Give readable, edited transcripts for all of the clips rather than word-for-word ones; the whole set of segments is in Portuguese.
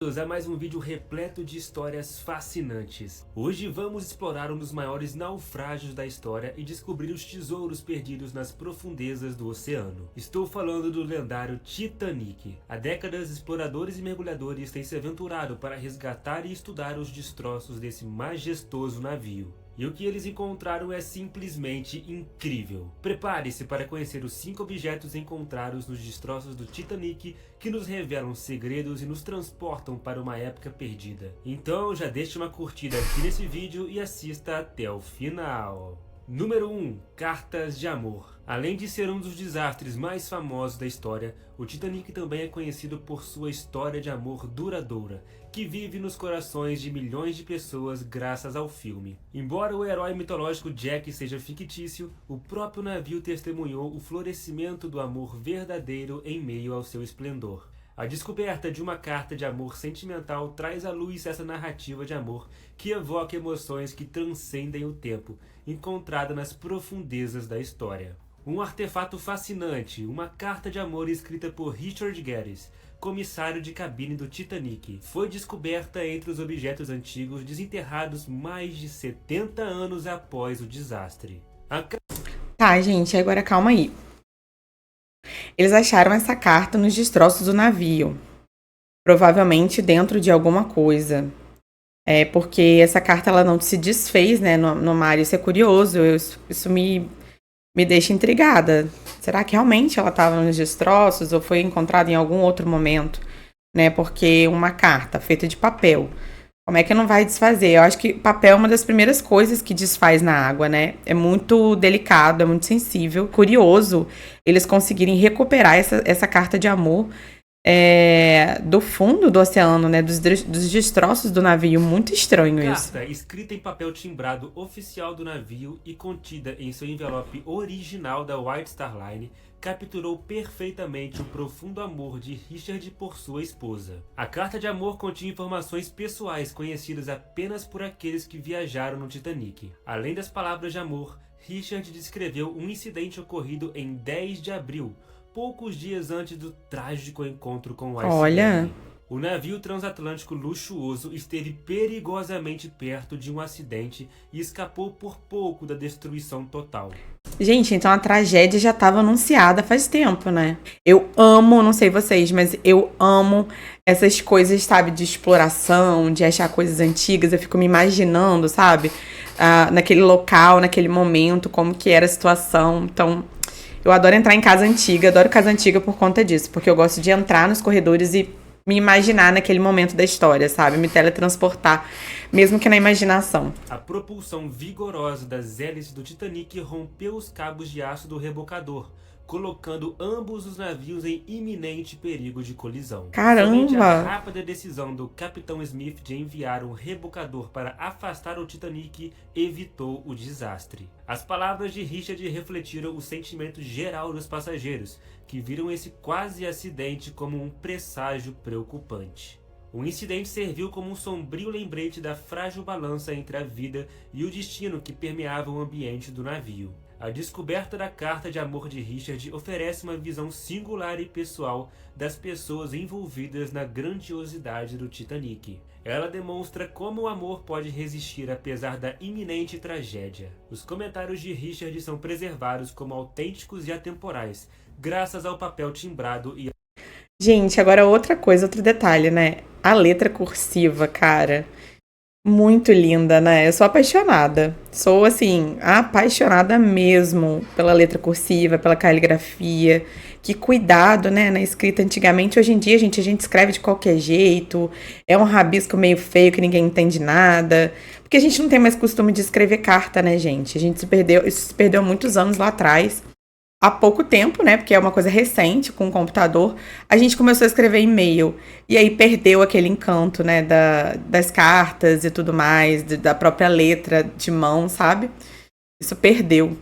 A mais um vídeo repleto de histórias fascinantes. Hoje vamos explorar um dos maiores naufrágios da história e descobrir os tesouros perdidos nas profundezas do oceano. Estou falando do lendário Titanic. Há décadas, exploradores e mergulhadores têm se aventurado para resgatar e estudar os destroços desse majestoso navio. E o que eles encontraram é simplesmente incrível. Prepare-se para conhecer os 5 objetos encontrados nos destroços do Titanic que nos revelam segredos e nos transportam para uma época perdida. Então já deixe uma curtida aqui nesse vídeo e assista até o final. Número 1. Cartas de Amor. Além de ser um dos desastres mais famosos da história, o Titanic também é conhecido por sua história de amor duradoura, que vive nos corações de milhões de pessoas graças ao filme. Embora o herói mitológico Jack seja fictício, o próprio navio testemunhou o florescimento do amor verdadeiro em meio ao seu esplendor. A descoberta de uma carta de amor sentimental traz à luz essa narrativa de amor que evoca emoções que transcendem o tempo, encontrada nas profundezas da história. Um artefato fascinante, uma carta de amor escrita por Richard Geddes, comissário de cabine do Titanic, foi descoberta entre os objetos antigos desenterrados mais de 70 anos após o desastre. Tá, gente, agora calma aí. Eles acharam essa carta nos destroços do navio, provavelmente dentro de alguma coisa. Porque essa carta ela não se desfez, né, no mar. Isso é curioso, isso me deixa intrigada. Será que realmente ela estava nos destroços ou foi encontrada em algum outro momento? Né, porque uma carta feita de papel, como é que não vai desfazer? Eu acho que papel é uma das primeiras coisas que desfaz na água, né? É muito delicado, é muito sensível. Curioso eles conseguirem recuperar essa carta de amor do fundo do oceano, né? Dos destroços do navio. Muito estranho isso. Carta escrita em papel timbrado oficial do navio e contida em seu envelope original da White Star Line, capturou perfeitamente o profundo amor de Richard por sua esposa. A carta de amor continha informações pessoais conhecidas apenas por aqueles que viajaram no Titanic. Além das palavras de amor, Richard descreveu um incidente ocorrido em 10 de abril, poucos dias antes do trágico encontro com o iceberg. Olha, O navio transatlântico luxuoso esteve perigosamente perto de um acidente e escapou por pouco da destruição total. gente, então a tragédia já estava anunciada faz tempo, né? Eu amo, não sei vocês, mas eu amo essas coisas, sabe, de exploração, de achar coisas antigas. Eu fico me imaginando, sabe, naquele local, naquele momento, como que era a situação. Então, eu adoro entrar em casa antiga, adoro casa antiga por conta disso, porque eu gosto de entrar nos corredores e me imaginar naquele momento da história, sabe? Me teletransportar, mesmo que na imaginação. A propulsão vigorosa das hélices do Titanic rompeu os cabos de aço do rebocador, colocando ambos os navios em iminente perigo de colisão. Somente a Caramba! rápida decisão do Capitão Smith de enviar um rebocador para afastar o Titanic evitou o desastre. As palavras de Richard refletiram o sentimento geral dos passageiros, que viram esse quase acidente como um presságio preocupante. O incidente serviu como um sombrio lembrete da frágil balança entre a vida e o destino que permeava o ambiente do navio. A descoberta da carta de amor de Richard oferece uma visão singular e pessoal das pessoas envolvidas na grandiosidade do Titanic. Ela demonstra como o amor pode resistir apesar da iminente tragédia. Os comentários de Richard são preservados como autênticos e atemporais, graças ao papel timbrado e... Gente, agora outra coisa, outro detalhe, né? A letra cursiva, cara, muito linda, né? Eu sou apaixonada. Sou, assim, apaixonada mesmo pela letra cursiva, pela caligrafia. Que cuidado, né? Na escrita antigamente. Hoje em dia, a gente escreve de qualquer jeito. É um rabisco meio feio que ninguém entende nada. Porque a gente não tem mais costume de escrever carta, né, gente? Isso se perdeu há muitos anos lá atrás. Há pouco tempo, né, porque é uma coisa recente com o computador, a gente começou a escrever e-mail. E aí perdeu aquele encanto, né, das cartas e tudo mais, da própria letra de mão, sabe? Isso perdeu.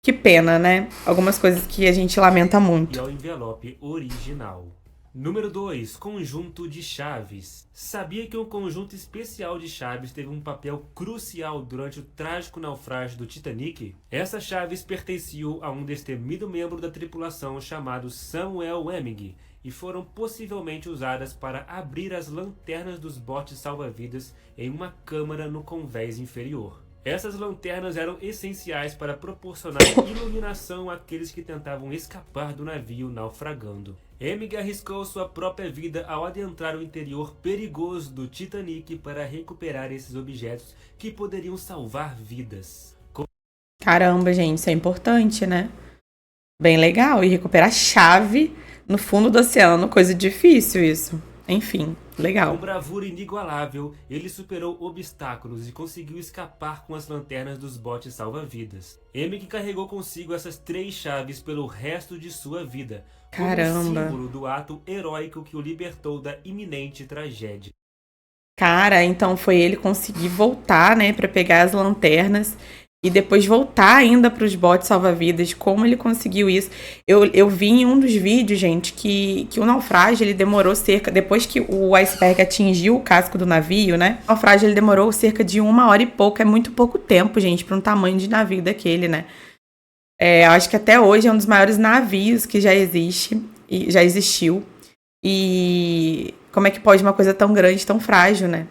Que pena, né? Algumas coisas que a gente lamenta muito. E ao envelope original. Número 2. Conjunto de chaves. Sabia que um conjunto especial de chaves teve um papel crucial durante o trágico naufrágio do Titanic? Essas chaves pertenciam a um destemido membro da tripulação chamado Samuel Heming, e foram possivelmente usadas para abrir as lanternas dos botes salva-vidas em uma câmara no convés inferior. Essas lanternas eram essenciais para proporcionar iluminação àqueles que tentavam escapar do navio naufragando. Emig arriscou sua própria vida ao adentrar o interior perigoso do Titanic para recuperar esses objetos que poderiam salvar vidas. Caramba, gente, isso é importante, né? Bem legal. E recuperar chave no fundo do oceano, coisa difícil isso. Enfim, legal. Com bravura inigualável, ele superou obstáculos e conseguiu escapar com as lanternas dos botes salva-vidas. Emig carregou consigo essas 3 chaves pelo resto de sua vida, Caramba. como símbolo do ato heróico que o libertou da iminente tragédia. Cara, então foi ele conseguir voltar, né, pra pegar as lanternas e depois voltar ainda pros botes salva-vidas. Como ele conseguiu isso? Eu vi em um dos vídeos, gente, que o naufrágio, ele demorou depois que o iceberg atingiu o casco do navio, né? O naufrágio, ele demorou cerca de 1 hora e pouco. É muito pouco tempo, gente, pra um tamanho de navio daquele, né? Eu acho que até hoje é um dos maiores navios que já existiu. E como é que pode uma coisa tão grande, tão frágil, né?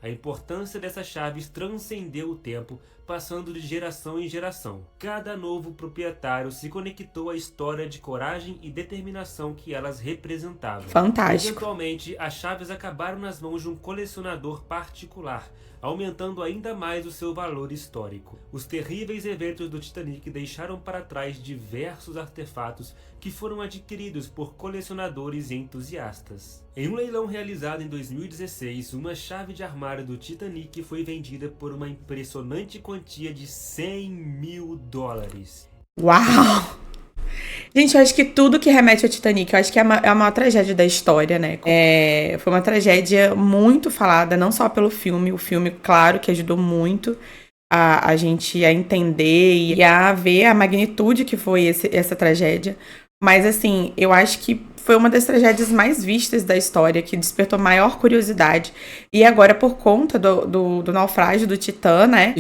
A importância dessas chaves transcendeu o tempo, passando de geração em geração. Cada novo proprietário se conectou à história de coragem e determinação que elas representavam. Fantástico. Eventualmente, as chaves acabaram nas mãos de um colecionador particular, aumentando ainda mais o seu valor histórico. Os terríveis eventos do Titanic deixaram para trás diversos artefatos que foram adquiridos por colecionadores e entusiastas. Em um leilão realizado em 2016, uma chave de armário do Titanic foi vendida por uma impressionante quantia de $100 mil. Uau! Gente, eu acho que tudo que remete ao Titanic, eu acho que é a maior tragédia da história, né? Foi uma tragédia muito falada, não só pelo filme. O filme, claro, que ajudou muito a gente a entender e a ver a magnitude que foi essa tragédia. Mas, assim, eu acho que foi uma das tragédias mais vistas da história, que despertou maior curiosidade. E agora, por conta do naufrágio do Titã, né?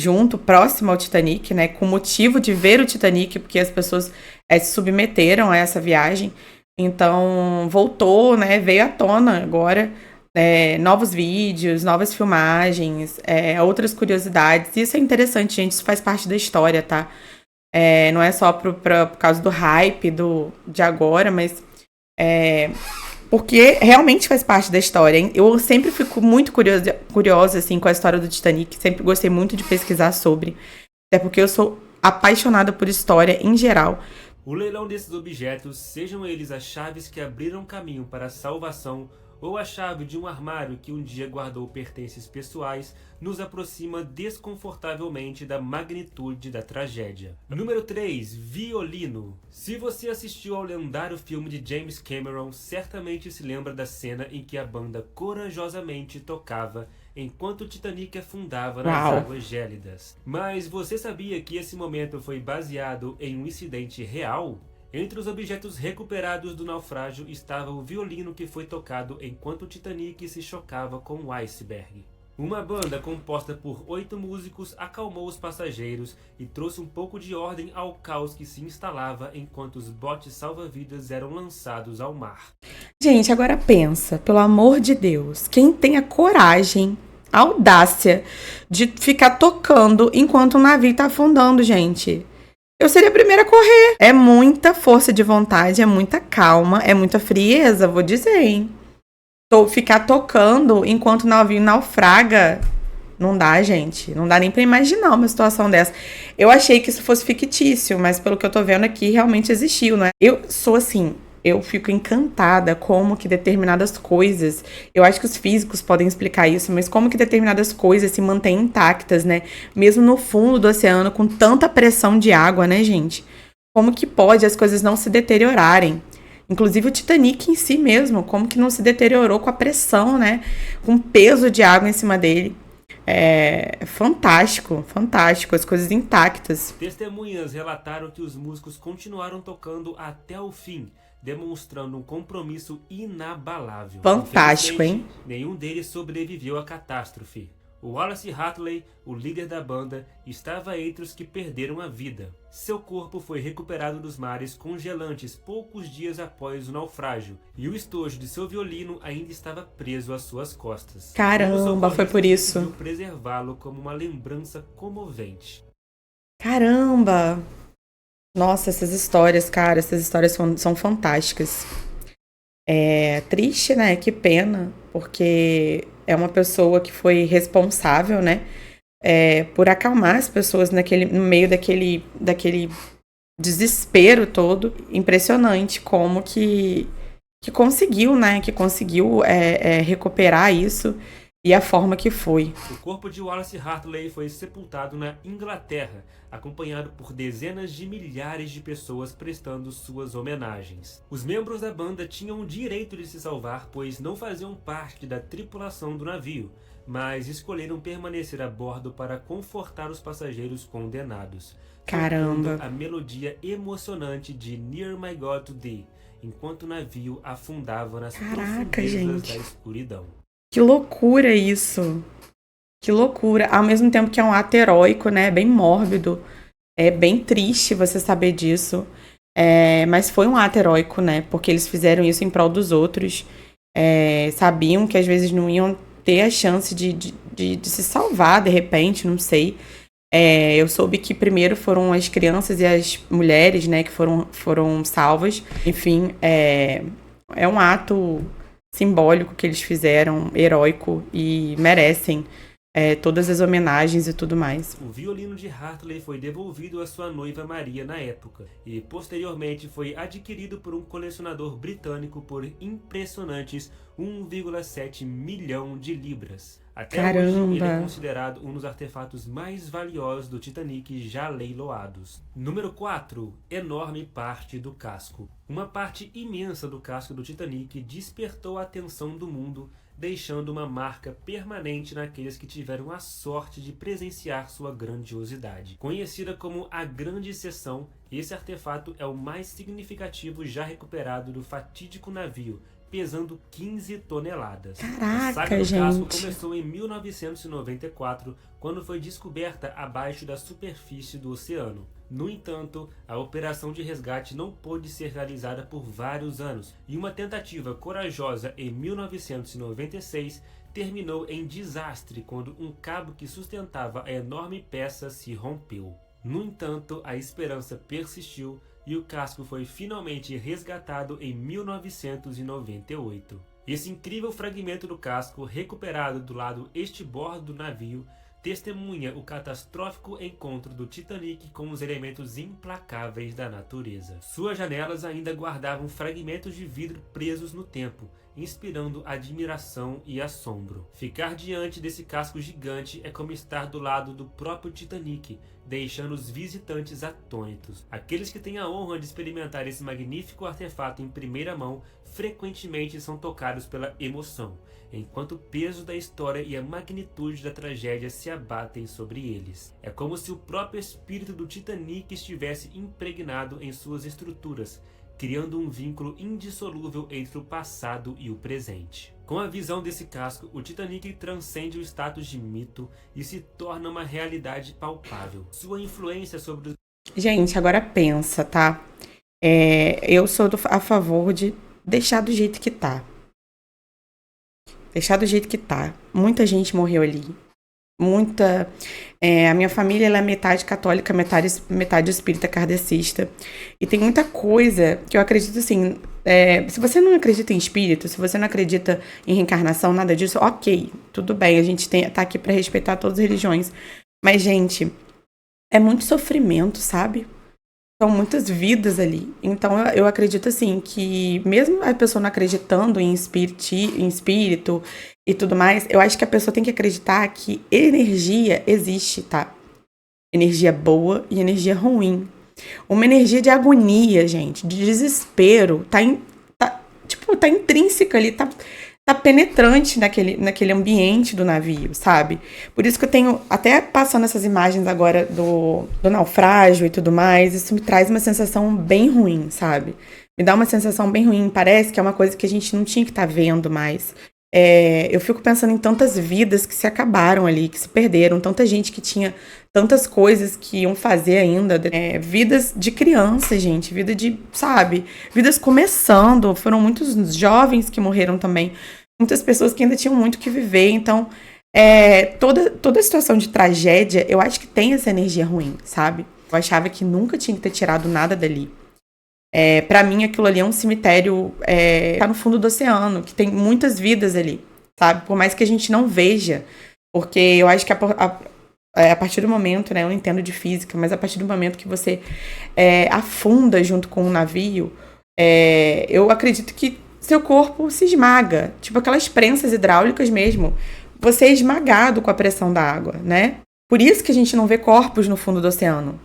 Próximo ao Titanic, né? Com o motivo de ver o Titanic, porque as pessoas se submeteram a essa viagem. Então, voltou, né? Veio à tona agora novos vídeos, novas filmagens, outras curiosidades. Isso é interessante, gente. Isso faz parte da história, tá? Não é só por causa do hype de agora, mas porque realmente faz parte da história, hein? Eu sempre fico muito curiosa assim, com a história do Titanic. Sempre gostei muito de pesquisar sobre. Até porque eu sou apaixonada por história em geral. O leilão desses objetos, sejam eles as chaves que abriram caminho para a salvação ou a chave de um armário que um dia guardou pertences pessoais, nos aproxima desconfortavelmente da magnitude da tragédia. Número 3. Violino. Se você assistiu ao lendário filme de James Cameron, certamente se lembra da cena em que a banda corajosamente tocava enquanto o Titanic afundava nas águas gélidas. Mas você sabia que esse momento foi baseado em um incidente real? Entre os objetos recuperados do naufrágio estava o violino que foi tocado enquanto o Titanic se chocava com o iceberg. Uma banda composta por 8 músicos acalmou os passageiros e trouxe um pouco de ordem ao caos que se instalava enquanto os botes salva-vidas eram lançados ao mar. Gente, agora pensa, pelo amor de Deus, quem tem a coragem, a audácia de ficar tocando enquanto o navio tá afundando, gente? Eu seria a primeira a correr. É muita força de vontade, é muita calma, é muita frieza, vou dizer, hein? Ficar tocando enquanto o navio naufraga, não dá, gente. Não dá nem pra imaginar uma situação dessa. Eu achei que isso fosse fictício, mas pelo que eu tô vendo aqui, realmente existiu, né? Eu sou assim, eu fico encantada como que determinadas coisas, eu acho que os físicos podem explicar isso, mas como que determinadas coisas se mantêm intactas, né? Mesmo no fundo do oceano, com tanta pressão de água, né, gente? Como que pode as coisas não se deteriorarem? Inclusive o Titanic em si mesmo, como que não se deteriorou com a pressão, né? Com o peso de água em cima dele. Fantástico, fantástico, as coisas intactas. Testemunhas relataram que os músicos continuaram tocando até o fim, demonstrando um compromisso inabalável. Fantástico, hein? Nenhum deles sobreviveu à catástrofe. O Wallace Hartley, o líder da banda, estava entre os que perderam a vida. Seu corpo foi recuperado dos mares congelantes poucos dias após o naufrágio, e o estojo de seu violino ainda estava preso às suas costas. Caramba, foi por isso. Decidiu preservá-lo como uma lembrança comovente. Caramba! Nossa, essas histórias, cara, essas histórias são fantásticas. É triste, né? Que pena, porque é uma pessoa que foi responsável, né? Por acalmar as pessoas no meio daquele desespero todo. Impressionante como que conseguiu, né? Que conseguiu recuperar isso e a forma que foi. O corpo de Wallace Hartley foi sepultado na Inglaterra, acompanhado por dezenas de milhares de pessoas prestando suas homenagens. Os membros da banda tinham o direito de se salvar, pois não faziam parte da tripulação do navio, mas escolheram permanecer a bordo para confortar os passageiros condenados. Caramba! A melodia emocionante de Near My God to Thee, enquanto o navio afundava nas profundezas da escuridão. Que loucura isso! Que loucura! Ao mesmo tempo que é um ato heróico, né? Bem mórbido. É bem triste você saber disso. Mas foi um ato heróico, né? Porque eles fizeram isso em prol dos outros. Sabiam que às vezes não iam ter a chance de se salvar, de repente, não sei. Eu soube que primeiro foram as crianças e as mulheres, né? Que foram salvas. Enfim, é um ato simbólico que eles fizeram, heróico, e merecem todas as homenagens e tudo mais. O violino de Hartley foi devolvido à sua noiva Maria na época, e posteriormente foi adquirido por um colecionador britânico por impressionantes 1,7 milhão de libras. Até Caramba. hoje, ele é considerado um dos artefatos mais valiosos do Titanic já leiloados. Número 4. Enorme parte do casco. Uma parte imensa do casco do Titanic despertou a atenção do mundo, deixando uma marca permanente naqueles que tiveram a sorte de presenciar sua grandiosidade. Conhecida como a Grande Seção, esse artefato é o mais significativo já recuperado do fatídico navio, pesando 15 toneladas. Caraca, a saga do gente. casco começou em 1994, quando foi descoberta abaixo da superfície do oceano. No entanto, a operação de resgate não pôde ser realizada por vários anos, e uma tentativa corajosa em 1996 terminou em desastre quando um cabo que sustentava a enorme peça se rompeu. No entanto, a esperança persistiu e o casco foi finalmente resgatado em 1998. Esse incrível fragmento do casco, recuperado do lado estibordo do navio, testemunha o catastrófico encontro do Titanic com os elementos implacáveis da natureza. Suas janelas ainda guardavam fragmentos de vidro presos no tempo, inspirando admiração e assombro. Ficar diante desse casco gigante é como estar do lado do próprio Titanic, deixando os visitantes atônitos. Aqueles que têm a honra de experimentar esse magnífico artefato em primeira mão frequentemente são tocados pela emoção, enquanto o peso da história e a magnitude da tragédia se abatem sobre eles. É como se o próprio espírito do Titanic estivesse impregnado em suas estruturas, criando um vínculo indissolúvel entre o passado e o presente. Com a visão desse casco, o Titanic transcende o status de mito e se torna uma realidade palpável. Sua influência sobre os... Gente, agora pensa, tá? Eu sou a favor de deixar do jeito que tá. Deixar do jeito que tá. Muita gente morreu ali. A minha família ela é metade católica, metade espírita kardecista. E tem muita coisa que eu acredito assim. Se você não acredita em espírito, se você não acredita em reencarnação, nada disso, ok, tudo bem, a gente tá aqui pra respeitar todas as religiões. Mas, gente, é muito sofrimento, sabe? São muitas vidas ali. Então, eu acredito assim que mesmo a pessoa não acreditando em espírito e tudo mais, eu acho que a pessoa tem que acreditar que energia existe, tá? Energia boa e energia ruim. Uma energia de agonia, gente, de desespero, tá intrínseca ali, tá penetrante naquele ambiente do navio, sabe? Por isso que eu tenho, até passando essas imagens agora do naufrágio e tudo mais, isso me traz uma sensação bem ruim, sabe? Me dá uma sensação bem ruim, parece que é uma coisa que a gente não tinha que estar vendo mais. Eu fico pensando em tantas vidas que se acabaram ali, que se perderam, tanta gente que tinha tantas coisas que iam fazer ainda. Vidas de criança, gente, vida de, sabe, vidas começando. Foram muitos jovens que morreram também, muitas pessoas que ainda tinham muito que viver. Então, toda situação de tragédia, eu acho que tem essa energia ruim, sabe? Eu achava que nunca tinha que ter tirado nada dali. Pra mim, aquilo ali é um cemitério tá no fundo do oceano, que tem muitas vidas ali, sabe? Por mais que a gente não veja, porque eu acho que a partir do momento, né, eu não entendo de física, mas a partir do momento que você afunda junto com o navio, eu acredito que seu corpo se esmaga, tipo aquelas prensas hidráulicas mesmo, você é esmagado com a pressão da água, né? Por isso que a gente não vê corpos no fundo do oceano.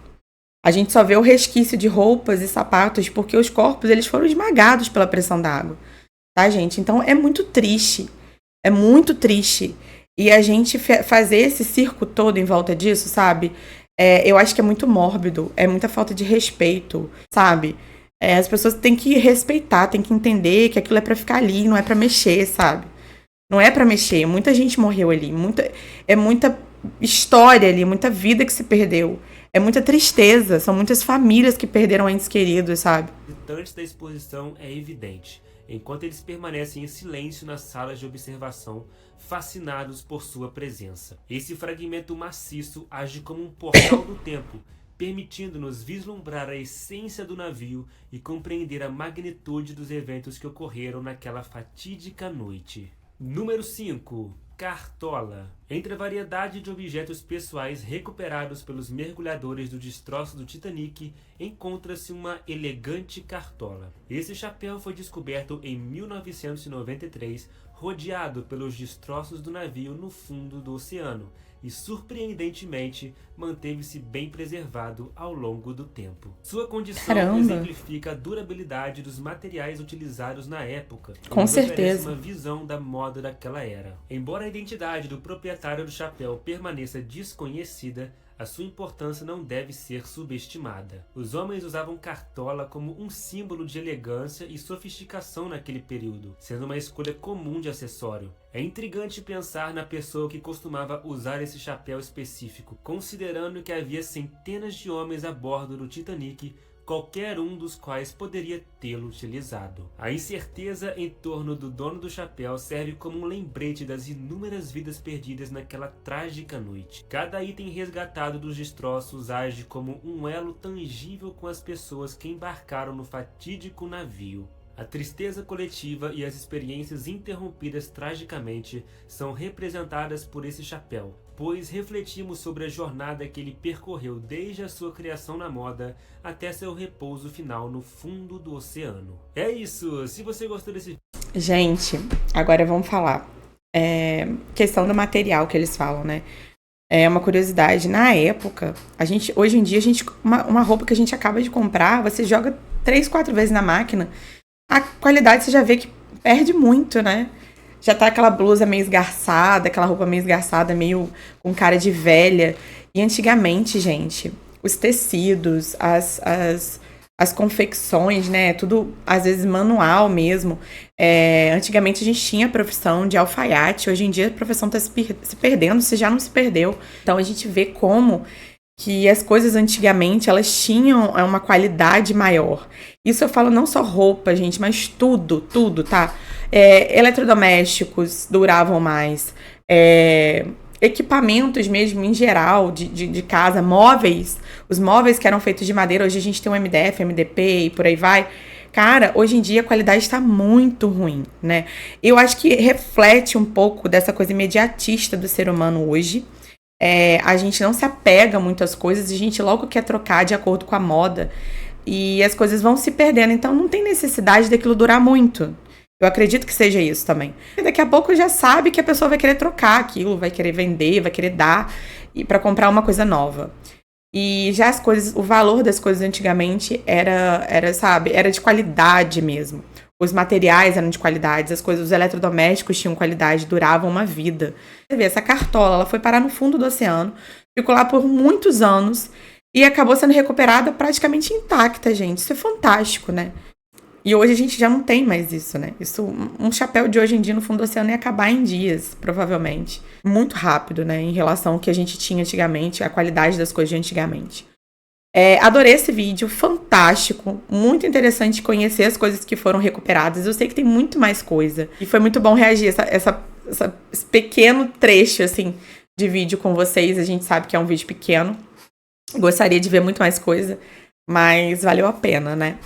A gente só vê o resquício de roupas e sapatos porque os corpos eles foram esmagados pela pressão da água, tá, gente? Então é muito triste, E a gente fazer esse circo todo em volta disso, sabe? Eu acho que é muito mórbido, é muita falta de respeito, sabe? As pessoas têm que respeitar, têm que entender que aquilo é pra ficar ali, não é pra mexer, sabe? Não é pra mexer, muita gente morreu ali, muita história ali, muita vida que se perdeu. É muita tristeza, são muitas famílias que perderam entes queridos, sabe? O visitante da exposição é evidente, enquanto eles permanecem em silêncio nas salas de observação, fascinados por sua presença. Esse fragmento maciço age como um portal do tempo, permitindo-nos vislumbrar a essência do navio e compreender a magnitude dos eventos que ocorreram naquela fatídica noite. Número 5. Cartola. Entre a variedade de objetos pessoais recuperados pelos mergulhadores do destroço do Titanic, encontra-se uma elegante cartola. Esse chapéu foi descoberto em 1993, rodeado pelos destroços do navio no fundo do oceano, e surpreendentemente manteve-se bem preservado ao longo do tempo. Sua condição exemplifica a durabilidade dos materiais utilizados na época. Com certeza. Uma visão da moda daquela era. Embora a identidade do proprietário do chapéu permaneça desconhecida, a sua importância não deve ser subestimada. Os homens usavam cartola como um símbolo de elegância e sofisticação naquele período, sendo uma escolha comum de acessório. É intrigante pensar na pessoa que costumava usar esse chapéu específico, considerando que havia centenas de homens a bordo do Titanic, qualquer um dos quais poderia tê-lo utilizado. A incerteza em torno do dono do chapéu serve como um lembrete das inúmeras vidas perdidas naquela trágica noite. Cada item resgatado dos destroços age como um elo tangível com as pessoas que embarcaram no fatídico navio. A tristeza coletiva e as experiências interrompidas tragicamente são representadas por esse chapéu, pois refletimos sobre a jornada que ele percorreu desde a sua criação na moda até seu repouso final no fundo do oceano. É isso, se você gostou desse... Gente, agora vamos falar. Questão do material que eles falam, né? É uma curiosidade, na época, hoje em dia, uma roupa que a gente acaba de comprar, você joga 3, 4 vezes na máquina, a qualidade você já vê que perde muito, né? Já tá aquela blusa meio esgarçada, aquela roupa meio esgarçada, meio com cara de velha. E antigamente, gente, os tecidos, as confecções, né? Tudo, às vezes, manual mesmo. Antigamente a gente tinha a profissão de alfaiate. Hoje em dia a profissão tá se perdendo, se já não se perdeu. Então a gente vê como que as coisas antigamente, elas tinham uma qualidade maior. Isso eu falo não só roupa, gente, mas tudo, tá? Eletrodomésticos duravam mais. Equipamentos mesmo, em geral, de casa, móveis. Os móveis que eram feitos de madeira, hoje a gente tem um MDF, MDP e por aí vai. Cara, hoje em dia a qualidade está muito ruim, né? Eu acho que reflete um pouco dessa coisa imediatista do ser humano hoje. A gente não se apega muito às coisas, a gente logo quer trocar de acordo com a moda e as coisas vão se perdendo, então não tem necessidade daquilo durar muito. Eu acredito que seja isso também. E daqui a pouco já sabe que a pessoa vai querer trocar aquilo, vai querer vender, vai querer dar para comprar uma coisa nova. E já as coisas, o valor das coisas antigamente era, sabe, era de qualidade mesmo. Os materiais eram de qualidade, as coisas, os eletrodomésticos tinham qualidade, duravam uma vida. Você vê, essa cartola, ela foi parar no fundo do oceano, ficou lá por muitos anos e acabou sendo recuperada praticamente intacta, gente. Isso é fantástico, né? E hoje a gente já não tem mais isso, né? Isso, um chapéu de hoje em dia no fundo do oceano ia acabar em dias, provavelmente. Muito rápido, né? Em relação ao que a gente tinha antigamente, a qualidade das coisas de antigamente. Adorei esse vídeo, fantástico, muito interessante conhecer as coisas que foram recuperadas. Eu sei que tem muito mais coisa. E foi muito bom reagir esse pequeno trecho, assim, de vídeo com vocês. A gente sabe que é um vídeo pequeno. Gostaria de ver muito mais coisa, mas valeu a pena, né?